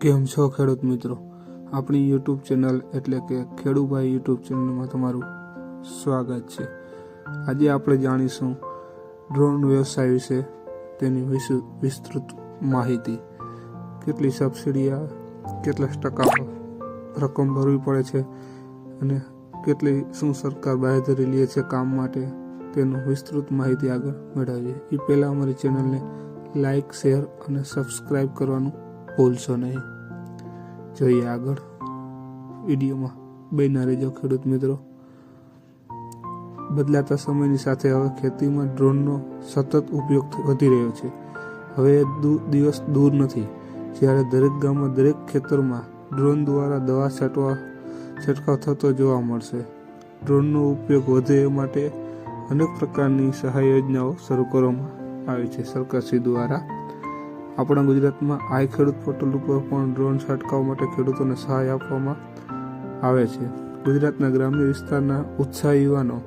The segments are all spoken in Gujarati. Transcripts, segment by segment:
કેમ છો ખેડૂત મિત્રો? આપણી યુટ્યુબ ચેનલ એટલે કે ખેડૂભાઈ યુટ્યુબ ચેનલમાં તમારું સ્વાગત છે. આજે આપણે જાણીશું ડ્રોન વ્યવસાય વિશે, તેની વિસ્તૃત માહિતી. કેટલી સબસિડી આવે, કેટલા ટકા રકમ ભરવી પડે છે અને શું સરકાર બાંહેધરી લે છે કામ માટે, તેનું વિસ્તૃત માહિતી આગળ મેળવીએ. એ પહેલાં અમારી ચેનલને લાઇક, શેર અને સબસ્ક્રાઈબ કરવાનું ભૂલશો નહીં. જોઈએ આગળ વિડીયોમાં બન્યા રહેજો ખેડૂત મિત્રો. બદલાતા સમયની સાથે હવે ખેતીમાં ડ્રોનનો સતત ઉપયોગ વધી રહ્યો છે. હવે દિવસ દૂર નથી જ્યારે દરેક ગામમાં, દરેક ખેતરમાં ડ્રોન દ્વારા દવા છંટકાવ થતો જોવા મળશે. ડ્રોનનો ઉપયોગ વધે એ માટે અનેક પ્રકારની સહાય યોજનાઓ શરૂ કરવામાં આવી છે સરકારશ્રી દ્વારા. આપણા ગુજરાતમાં આઈ ખેડૂત પોર્ટલ ઉપર પણ ડ્રોન છંટકાવ માટે ખેડૂતોને સહાય આપવામાં આવે છે. ગુજરાતના ગ્રામ્ય વિસ્તારના ઉત્સાહી યુવાનો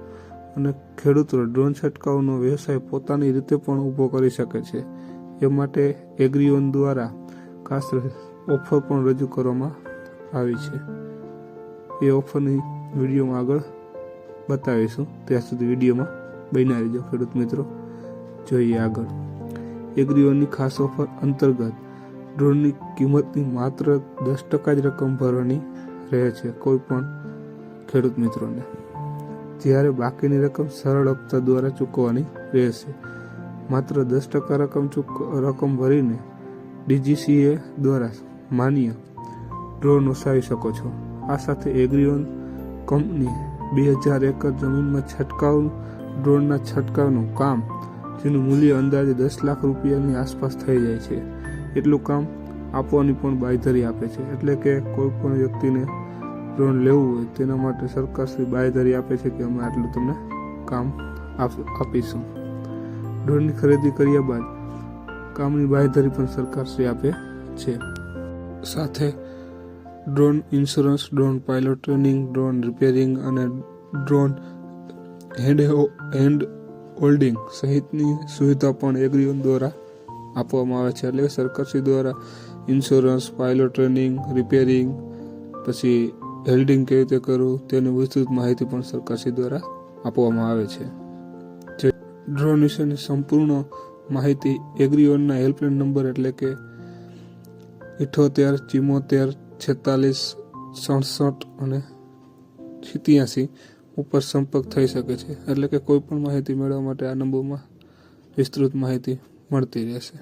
અને ખેડૂતો ડ્રોન છંટકાવનો વ્યવસાય પોતાની રીતે પણ ઊભો કરી શકે છે. એ માટે એગ્રીઓન દ્વારા ખાસ ઓફર પણ રજૂ કરવામાં આવી છે. એ ઓફરની વિડીયોમાં આગળ બતાવીશું. ત્યાં સુધી વિડીયોમાં બન્યા રહેજો ખેડૂત મિત્રો. જોઈએ આગળ. એગ્રીઓનની ખાસ ઓફર અંતર્ગત ડ્રોનની કિંમતની માત્ર 10% જ રકમ ભરવાની રહે છે કોઈ પણ ખેડૂત મિત્રોને, જ્યારે બાકીની રકમ સરળ હપ્તા દ્વારા ચૂકવવાની રહેશે. માત્ર 10% રકમ ભરીને DGCA દ્વારા માન્ય ડ્રોન વસાવી શકો છો. આ સાથે એગ્રીઓન કંપની 2000 એકર જમીનમાં ડ્રોનના છંટકાવનું કામ, જેનું મૂલ્ય અંદાજે 10 લાખ રૂપિયાની આસપાસ થઈ જાય છે, એટલું કામ આપવાની પણ બાંયધરી આપે છે. એટલે કે કોઈ પણ વ્યક્તિને ડ્રોન લેવું હોય તેના માટે સરકારશ્રી બાંયધરી આપે છે કે અમે આટલું તમને કામ આપીશું. ડ્રોનની ખરીદી કર્યા બાદ કામની બાંયધરી પણ સરકારશ્રી આપે છે. સાથે drone insurance, drone pilot training, drone repairing અને ડ્રોન હેન્ડ હોલ્ડિંગ સહિતની સુવિધા પણ એગ્રીઓન દ્વારા આપવામાં આવે છે. એટલે સરકારશ્રી દ્વારા ઇન્સ્યોરન્સ, પાયલોટ ટ્રેનિંગ, રિપેરિંગ, પછી હેલ્ડિંગ કેવી રીતે કરવું તેની વિસ્તૃત માહિતી પણ સરકારશ્રી દ્વારા આપવામાં આવે છે. ડ્રોન વિશેની સંપૂર્ણ માહિતી એગ્રીઓનના હેલ્પલાઇન નંબર એટલે કે 78 74 46 67 અને 87 ઉપર સંપર્ક થઈ શકે છે. એટલે કે કોઈ પણ માહિતી મેળવવા માટે આ નંબરમાં વિસ્તૃત માહિતી મળતી રહેશે.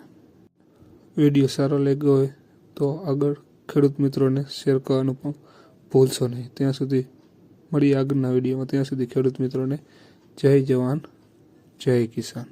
વિડીયો સારો લાગ્યો હોય તો આગળ ખેડૂત મિત્રોને શેર કરવાનું પણ ભૂલશો નહીં. ત્યાં સુધી મળીએ આગળના વિડીયોમાં. ત્યાં સુધી ખેડૂત મિત્રોને જય જવાન, જય કિસાન.